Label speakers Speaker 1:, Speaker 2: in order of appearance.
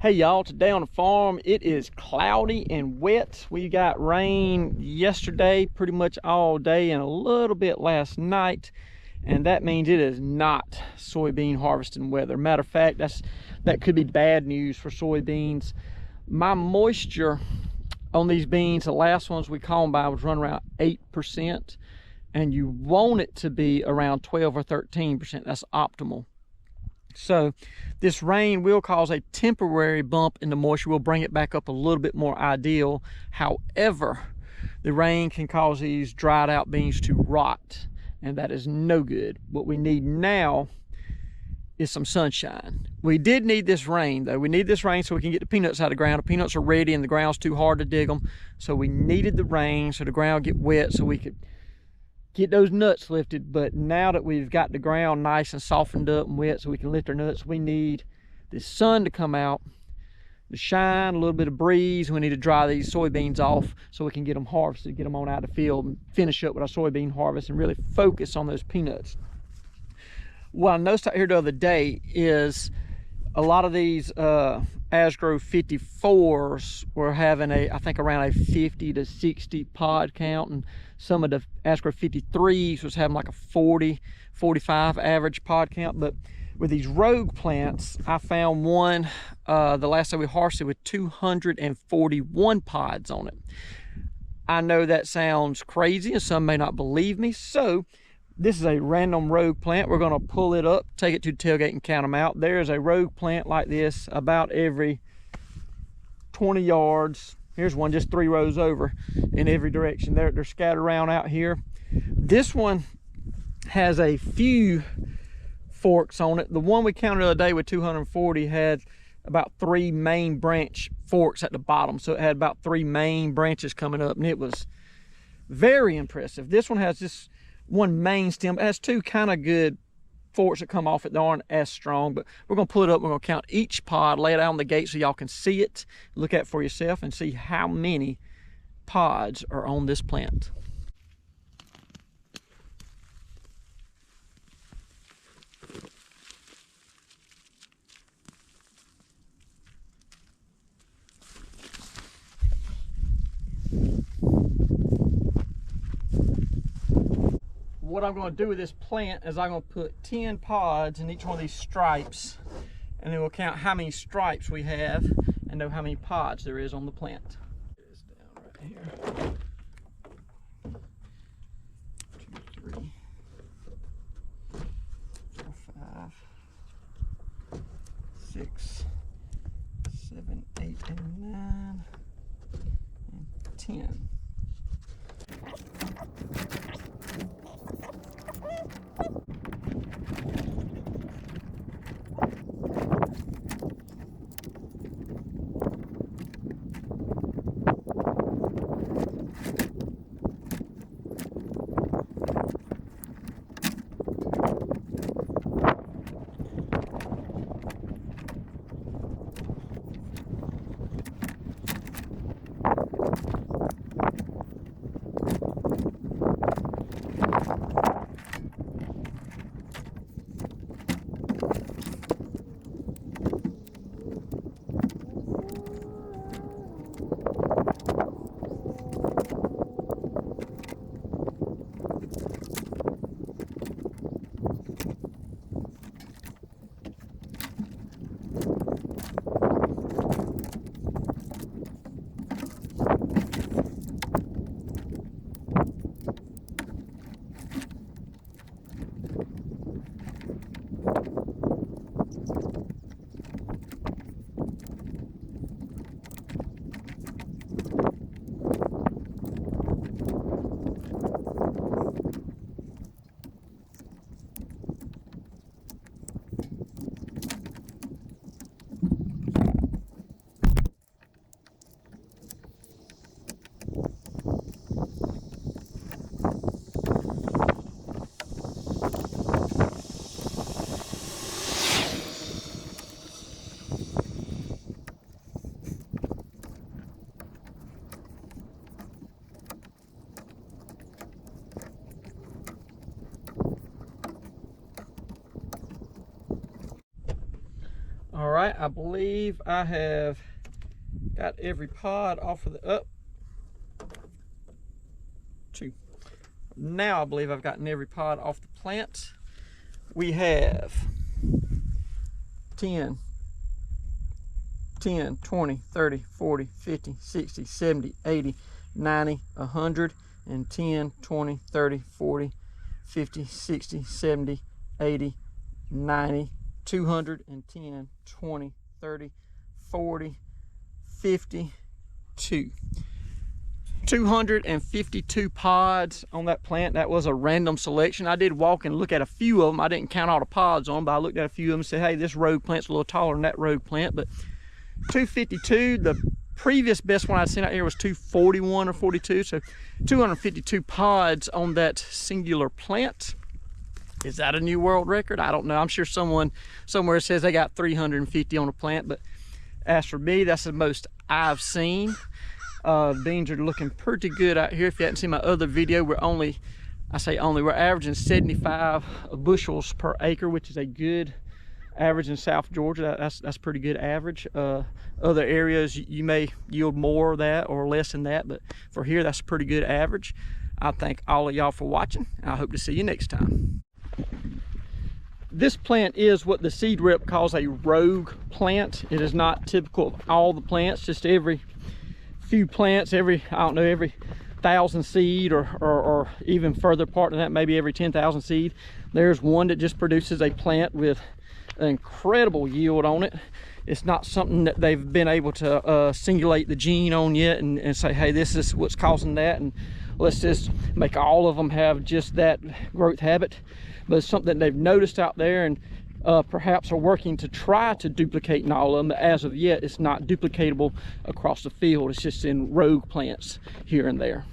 Speaker 1: Hey y'all, today on the farm it is cloudy and wet. We got rain yesterday pretty much all day and a little bit last night, and that means it is not soybean harvesting weather. Matter of fact, that could be bad news for soybeans. My moisture on these beans, the last ones we combined, was running around 8%, and you want it to be around 12 or 13%. That's optimal. So this rain will cause a temporary bump in the moisture. We'll bring it back up a little bit more ideal. However, the rain can cause these dried out beans to rot, and that is no good. What we need now is some sunshine. We did need this rain though. We need this rain so we can get the peanuts out of the ground. The peanuts are ready and the ground's too hard to dig them. So we needed the rain so the ground get wet so we could get those nuts lifted. But now that we've got the ground nice and softened up and wet so we can lift our nuts, we need the sun to come out, the shine, a little bit of breeze. We need to dry these soybeans off so we can get them harvested, get them on out of the field and finish up with our soybean harvest and really focus on those peanuts. What I noticed out here the other day is a lot of these Asgrow 54s were having I think around a 50 to 60 pod count, and some of the Asgrow 53s was having like a 40, 45 average pod count. But with these rogue plants, I found one the last time we harvested with 241 pods on it. I know that sounds crazy and some may not believe me, so this is a random rogue plant. We're gonna pull it up, take it to the tailgate and count them out. There's a rogue plant like this about every 20 yards. Here's one just 3 rows over in every direction. They're scattered around out here. This one has a few forks on it. The one we counted the other day with 240 had about 3 main branch forks at the bottom. So it had about 3 main branches coming up, and it was very impressive. This one has this one main stem. It has 2 kind of good forks that come off it that aren't as strong, but we're gonna pull it up. We're gonna count each pod, lay it out on the gate so y'all can see it, look at it for yourself and see how many pods are on this plant. What I'm going to do with this plant is I'm going to put 10 pods in each one of these stripes, and then we'll count how many stripes we have and know how many pods there is on the plant. It's down right here. 2, 3, 4, 5, 6, 7, 8, and 9, and 10. right, I believe I have got every pod off of the, two. Now I believe I've gotten every pod off the plant. We have 10, 20, 30, 40, 50, 60, 70, 80, 90, 100, and 10, 20, 30, 40, 50, 60, 70, 80, 90, 210, 20, 30, 40, 52. 252 pods on that plant. That was a random selection. I did walk and look at a few of them. I didn't count all the pods on them, but I looked at a few of them and said, hey, this rogue plant's a little taller than that rogue plant. But 252, the previous best one I'd seen out here was 241 or 42. So 252 pods on that singular plant. Is that a new world record? I don't know. I'm sure someone somewhere says they got 350 on a plant, but as for me, that's the most I've seen. Beans are looking pretty good out here. If you hadn't seen my other video, we're averaging 75 bushels per acre, which is a good average in South Georgia. That's pretty good average. Other areas you may yield more of that or less than that, but for here, that's a pretty good average. I thank all of y'all for watching. I hope to see you next time. This plant is what the seed rep calls a rogue plant. It is not typical of all the plants, just every few plants, every 1,000 seed or even further apart than that, maybe every 10,000 seed. There's one that just produces a plant with an incredible yield on it. It's not something that they've been able to singulate the gene on yet and say, hey, this is what's causing that, and let's just make all of them have just that growth habit. But it's something they've noticed out there and perhaps are working to try to duplicate in all of them. But as of yet, it's not duplicatable across the field. It's just in rogue plants here and there.